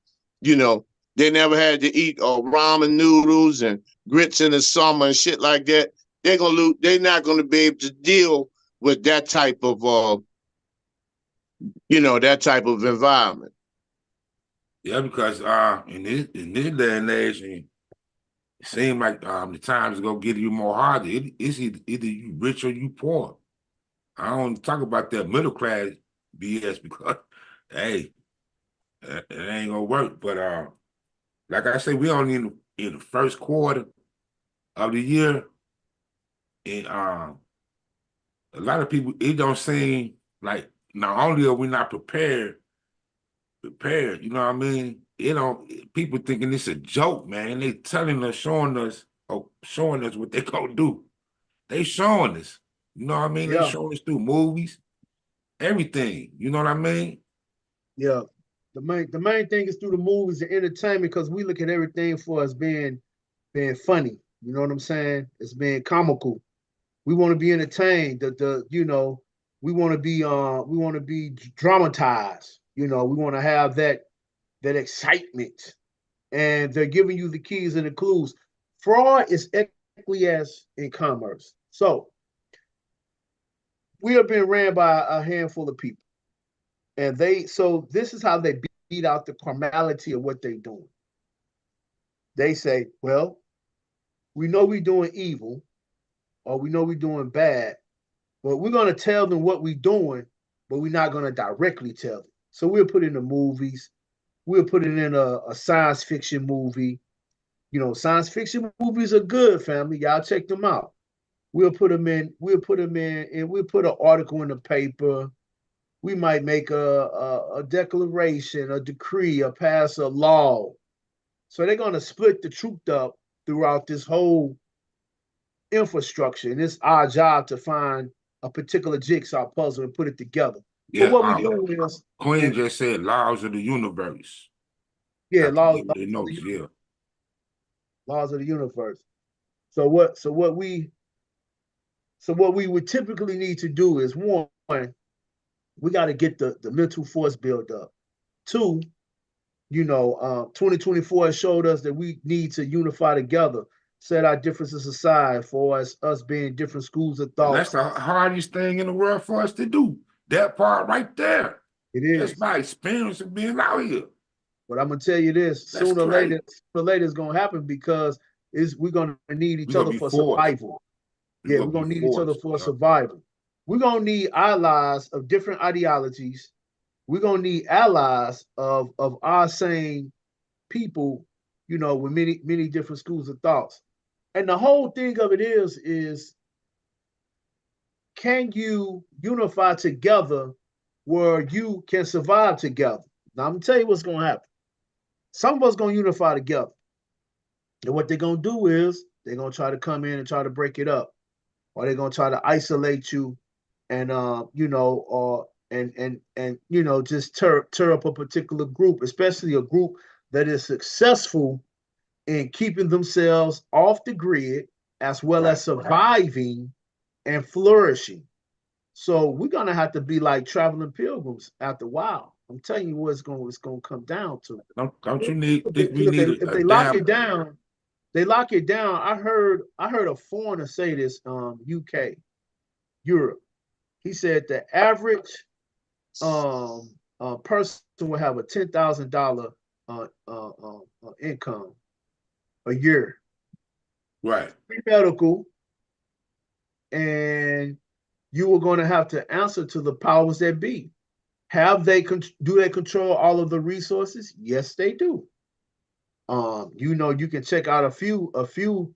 they never had to eat ramen noodles and grits in the summer and shit like that. They're not gonna be able to deal with that type of that type of environment. Yeah, because in this day and age, it seems like the times is gonna get you more harder. It's either you rich or you poor. I don't talk about that middle class BS, because hey, it ain't gonna work. But like I say, we only in the first quarter of the year, and a lot of people, it don't seem like not only are we not prepared, you know what I mean? It don't people thinking it's a joke, man. They telling us, showing us what they gonna do. They showing us. You know what I mean? They Yeah, showing us through movies, everything. You know what I mean? yeah. The main thing is through the movies and entertainment because we look at everything for as being funny. You know what I'm saying? It's being comical. We want to be entertained. We want to be dramatized. We want to have that excitement. And they're giving you the keys and the clues. Fraud is acquiescence in commerce. So we are being ran by a handful of people. And so this is how they beat out the formality of what they're doing. They say, well, we know we're doing evil or we know we're doing bad, but we're going to tell them what we're doing, but we're not going to directly tell them. So we'll put it in the movies. We'll put it in a science fiction movie. Science fiction movies are good, family. Y'all check them out. We'll put them in. And we'll put an article in the paper. We might make a declaration, a decree, or pass a law. So they're going to split the truth up throughout this whole infrastructure. And it's our job to find a particular jigsaw puzzle and put it together. But Yeah, what we do is, Queen just said laws of the universe. yeah, Got to laws, give it a notes, yeah. laws of the universe. So what we would typically need to do is, one, we got to get the mental force built up. Two, 2024 has showed us that we need to unify together, set our differences aside for us being different schools of And that's thoughts. the hardest thing in the world for us to do. That part right there. It Just is. by experience of being out here. But I'm gonna tell you this: That's sooner or later, crazy. it's gonna happen because we're gonna need each We're gonna other be for forced. survival. We're Yeah, gonna we're be gonna need each other forced. for Yeah. survival. We're gonna need allies of different ideologies. We're gonna need allies of our same people, with many different schools of thoughts. And the whole thing of it is can you unify together where you can survive together? Now I'm gonna tell you what's gonna happen. Some of us gonna unify together. And what they're gonna do is they're gonna try to come in and try to break it up, or they're gonna try to isolate you, and or and just tear up a particular group, especially a group that is successful in keeping themselves off the grid as well Right. as surviving and flourishing. So we're gonna have to be like traveling pilgrims after a while. I'm telling you what it's gonna come down to. Don't you need think we Because need if a they lock damn it down, they lock it down. I heard a foreigner say this, UK, Europe. He said the average person will have a $10,000 income a year, right. medical, and you were going to have to answer to the powers that be. Do they control all of the resources? Yes, they do. You can check out a few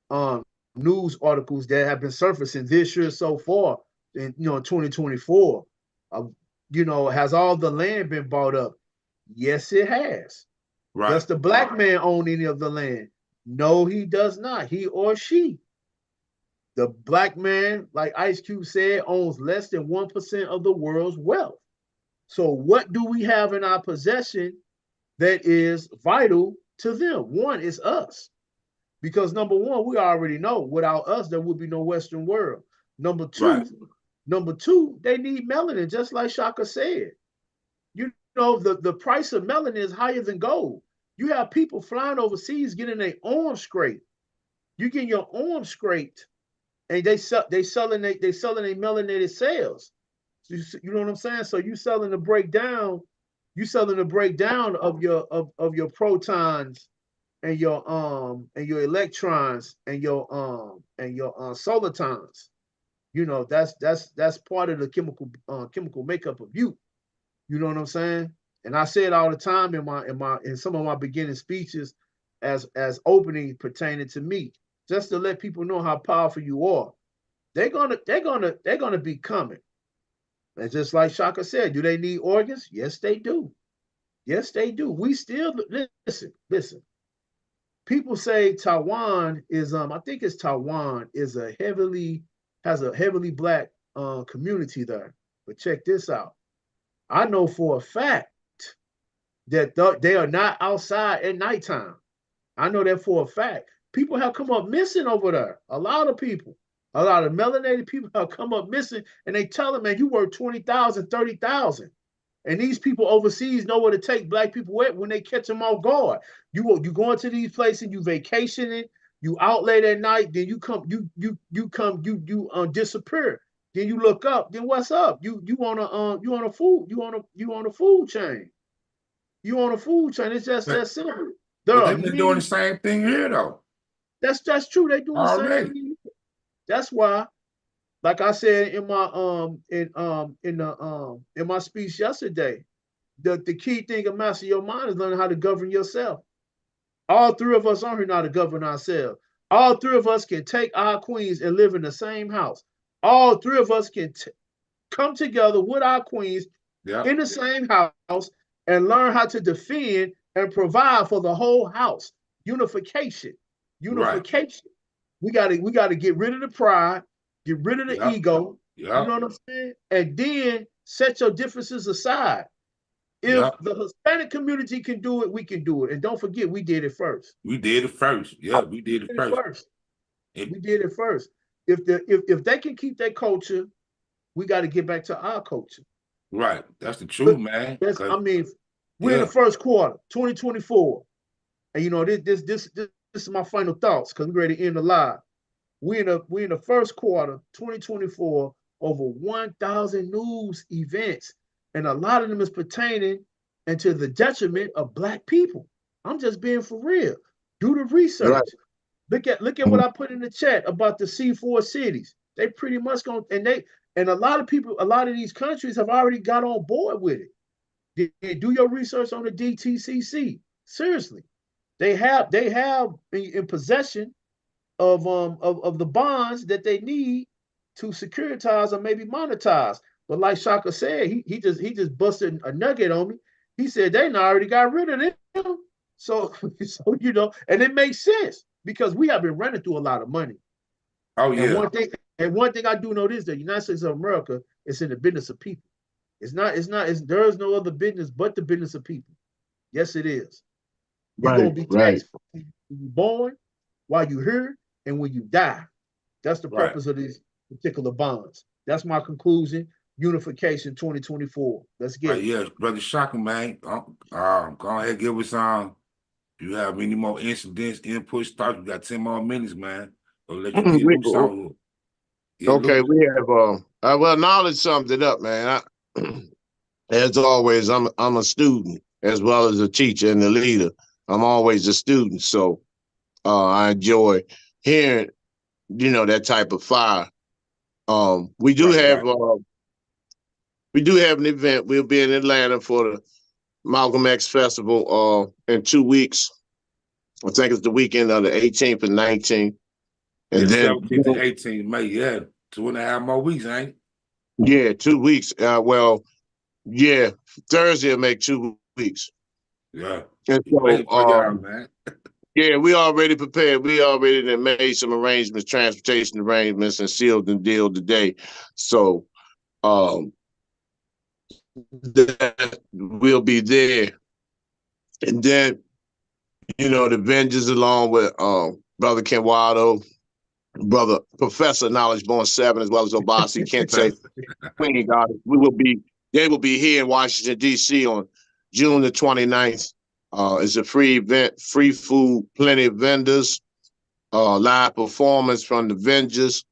um news articles that have been surfacing this year so far in 2024. Uh, has all the land been bought up? Yes, it has. Right. Does the black man own any of the land? No, he does not. He or she. The black man, like Ice Cube said, owns less than 1% of the world's wealth. So, what do we have in our possession that is vital to them? One is us. Because number one, we already know without us, there would be no Western world. Number two, Right. number two, they need melanin, just like Shaka said. The price of melanin is higher than gold. You have people flying overseas getting their arms scraped. You getting your arms scraped, and they selling a melanated cells. You know what I'm saying? So you selling the breakdown of your protons and your electrons and your solitons. That's part of the chemical makeup of you. You know what I'm saying? And I say it all the time in some of my beginning speeches as opening pertaining to me, just to let people know how powerful you are. they're gonna be coming. And just like Shaka said, do they need organs? Yes, they do. Yes, they do. We still listen. People say Taiwan is I think it's Taiwan is has a heavily black community there. But check this out. I know for a fact that they are not outside at nighttime. I know that for a fact. People have come up missing over there. A lot of people, a lot of melanated people have come up missing, and they tell them, man, you work 20,000, 30,000. And these people overseas know where to take black people when they catch them off guard. You go into these places, you vacationing, you out late at night, then you disappear. Then you look up, then what's up? You on a food chain. You on a food chain. It's just that simple. But they've been doing the same thing here though. That's true. They doing the same thing. That's why, like I said in my in my speech yesterday, the key thing of mastering your mind is learning how to govern yourself. All three of us on here know how to govern ourselves. All three of us can take our queens and live in the same house. All three of us can come together with our queens in the same house and learn how to defend and provide for the whole house. Unification. Right. We gotta get rid of the pride, get rid of the ego. You know what I'm saying? And then set your differences aside. If the Hispanic community can do it, we can do it. And don't forget, we did it first. We did it first. Yeah, we did it first. We did it first. If they can keep their culture, we got to get back to our culture. Right. That's the truth, man. I mean, we're in the first quarter, 2024. And you know, this is my final thoughts because we're ready to end the live. We're in the first quarter, 2024, over 1,000 news events. And a lot of them is pertaining and to the detriment of black people. I'm just being for real. Do the research. Right. Look at what I put in the chat about the C4 cities. They pretty much and a lot of people, a lot of these countries have already got on board with it. Do your research on the DTCC. Seriously. They have in possession of the bonds that they need to securitize or maybe monetize. But like Shaka said, he just busted a nugget on me. He said they already got rid of them. So you know, and it makes sense because we have been running through a lot of money. Oh yeah. And one thing I do know is the United States of America is in the business of people. There is no other business but the business of people. Yes, it is. You're gonna be taxed when you're born, while you're here, and when you die. That's the purpose of these particular bonds. That's my conclusion. Unification 2024. Let's get it. Yes, Brother Shaka, man. Go ahead and give us if you have any more incidents, inputs, thoughts, we got 10 more minutes, man. I'll let you get loose on here. Okay, we have well, knowledge summed it up, man. As always, I'm a student as well as a teacher and a leader. I'm always a student, so I enjoy hearing, you know, that type of fire. We do have an event. We'll be in Atlanta for the Malcolm X Festival in 2 weeks. I think it's the weekend of the 18th and 19th. And then 17th to 18th May, 2.5 more weeks, ain't it? Yeah, 2 weeks. Well, yeah, Thursday will make 2 weeks. Yeah. And so, man. Yeah, we already prepared. We already made some arrangements, transportation arrangements, and sealed the deal today. So we'll be there. And then, you know, the Avengers along with Brother Ken Waldo, Brother Professor Knowledge Born 7, as well as Obasi Kente. They will be here in Washington, D.C. on June the 29th. It's a free event, free food, plenty of vendors, live performance from the Avengers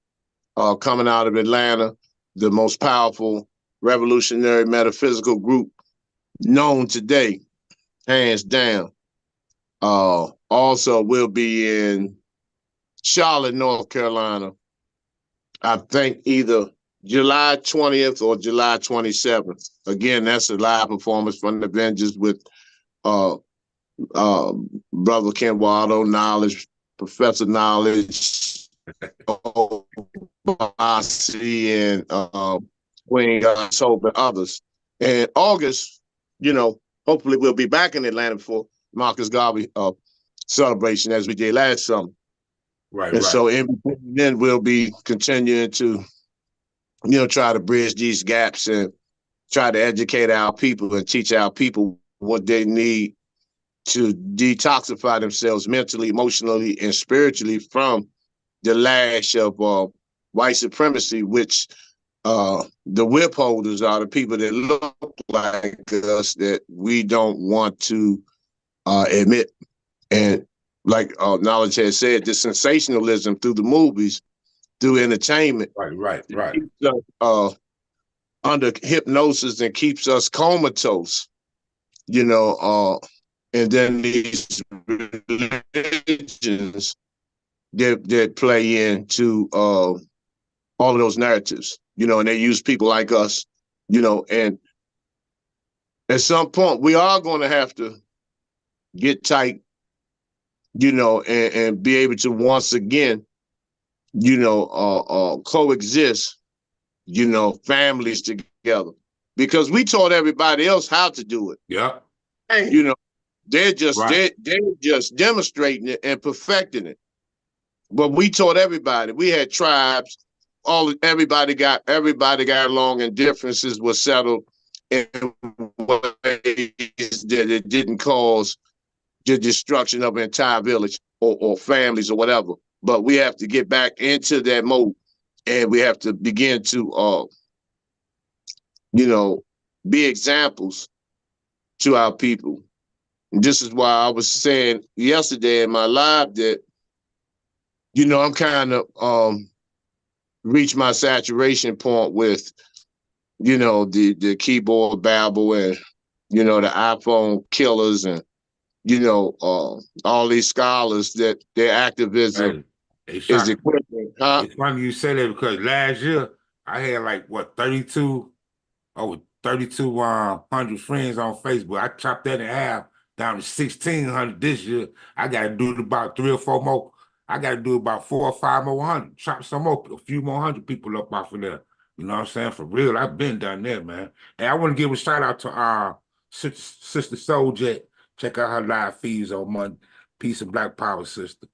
coming out of Atlanta, the most powerful revolutionary metaphysical group known today, hands down. Also, we'll be in Charlotte, North Carolina, I think either July 20th or July 27th. Again, that's a live performance from the Avengers with Brother Ken Waldo, Knowledge, Professor Knowledge, Bossy and Queen Soap and others. And August, hopefully we'll be back in Atlanta for Marcus Garvey celebration as we did last summer. Right, and right. so in between then we'll be continuing to, try to bridge these gaps and try to educate our people and teach our people what they need to detoxify themselves mentally, emotionally, and spiritually from the lash of white supremacy, which the whip holders are the people that look like us that we don't want to admit. And like Knowledge has said, the sensationalism through the movies, through entertainment, right. keeps us under hypnosis and keeps us comatose, and then these religions that play into all of those narratives, and they use people like us, and at some point we are going to have to get tight, and be able to once again, coexist, families together, because we taught everybody else how to do it. Yeah. They're just demonstrating it and perfecting it. But we taught everybody. We had tribes. Everybody got along, and differences were settled in ways that it didn't cause the destruction of an entire village or families or whatever. But we have to get back into that mode, and we have to begin to, be examples to our people. And this is why I was saying yesterday in my live that, I'm kind of reached my saturation point with, the keyboard babble and, the iPhone killers and, all these scholars that their activism is equipping. Huh? It's funny you say that because last year I had like what over 3,200 friends on Facebook. I chopped that in half down to 1,600 this year. I got to do about 3 or 4 more. I got to do about 4 or 5 more hundred. Chop some more, a few more hundred people up off of there. You know what I'm saying? For real, I've been down there, man. And I want to give a shout out to Sister Soul Jet. Check out her live feeds on Monday. Peace and Black Power, sister.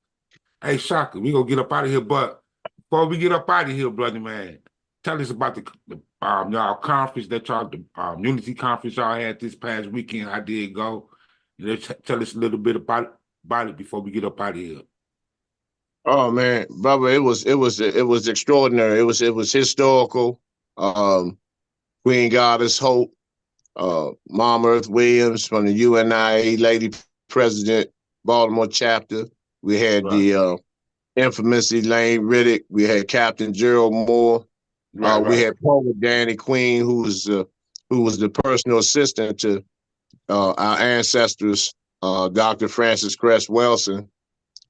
Hey, Shaka, we gonna get up out of here, but before we get up out of here, brother, man, tell us about the y'all conference that y'all, the Unity conference y'all had this past weekend. I did go. Tell us a little bit about it before we get up out of here. Oh man, brother, it was extraordinary. It was historical. Queen Goddess Hope, Mom Earth Williams from the UNIA, Lady President, Baltimore chapter. We had the infamous Elaine Riddick. We had Captain Gerald Moore. We had Paula Danny Queen, who was the personal assistant to our ancestors, Dr. Francis Cress Wilson.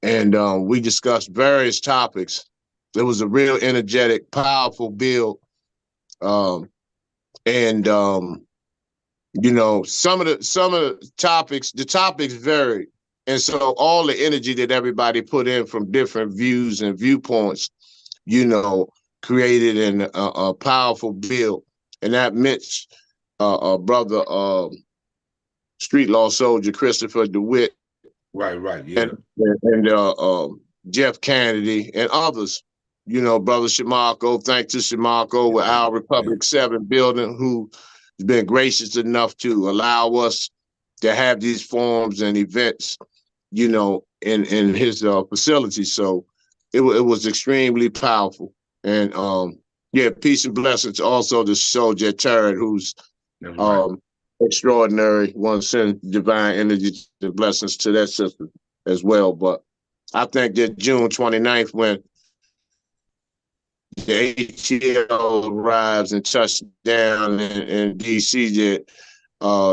And we discussed various topics. It was a real energetic, powerful build. Some of the topics varied. And so all the energy that everybody put in from different views and viewpoints, created a powerful build. And that meant brother street law soldier Christopher DeWitt. Right, yeah. And Jeff Kennedy and others, Brother Shamarko, thanks to Shamarko with our Republic 7 building, who has been gracious enough to allow us to have these forums and events, in his facility. So it was extremely powerful. And peace and blessings also to Soldier Turd, who's extraordinary. Want to send divine energy and blessings to that sister as well. But I think that June 29th, when the ATL arrives and touches down in DC, that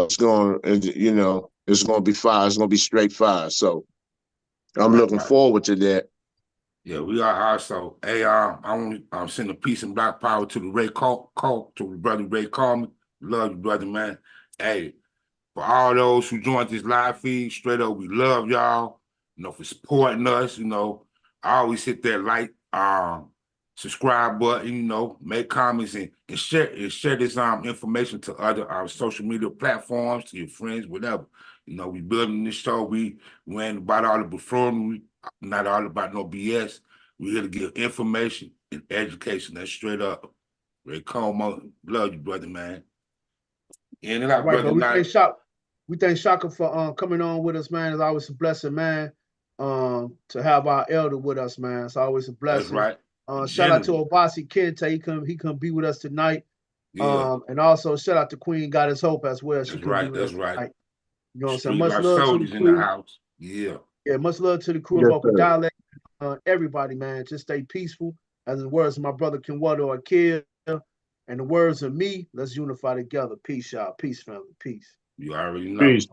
it's going to be fire. It's going to be straight fire. So I'm looking forward to that. Yeah, we are also. Hey, I'm sending peace and black power to the to the brother Ray Coleman. Love you, brother, man. Hey, for all those who joined this live feed, straight up, we love y'all. For supporting us. I always hit that like, subscribe button, you know, make comments and share this information to other our social media platforms, to your friends, whatever. You know, we building this show. We ain't about all the buffoonery, not all about no BS. We here to give information and education. That's straight up. Ray Como, love you, brother, man. In and All out, right, brother. but we thank Shaka for coming on with us, man. It's always a blessing, man. To have our elder with us, man. It's always a blessing. That's right. Shout out to Obasi Kente. He come be with us tonight. Yeah. And also shout out to Queen Goddess Hope as well. That's right. That's right. Tonight. You know what I'm saying? Street Much Life love to the Soldiers in the crew. house. Yeah. Yeah, much love to the crew Yes, of Vokal sir. Dialect. Everybody, man, just stay peaceful. As the words of my brother Kenwato Akil, and the words of me, let's unify together. Peace, y'all. Peace, family. Peace. You already know. Peace.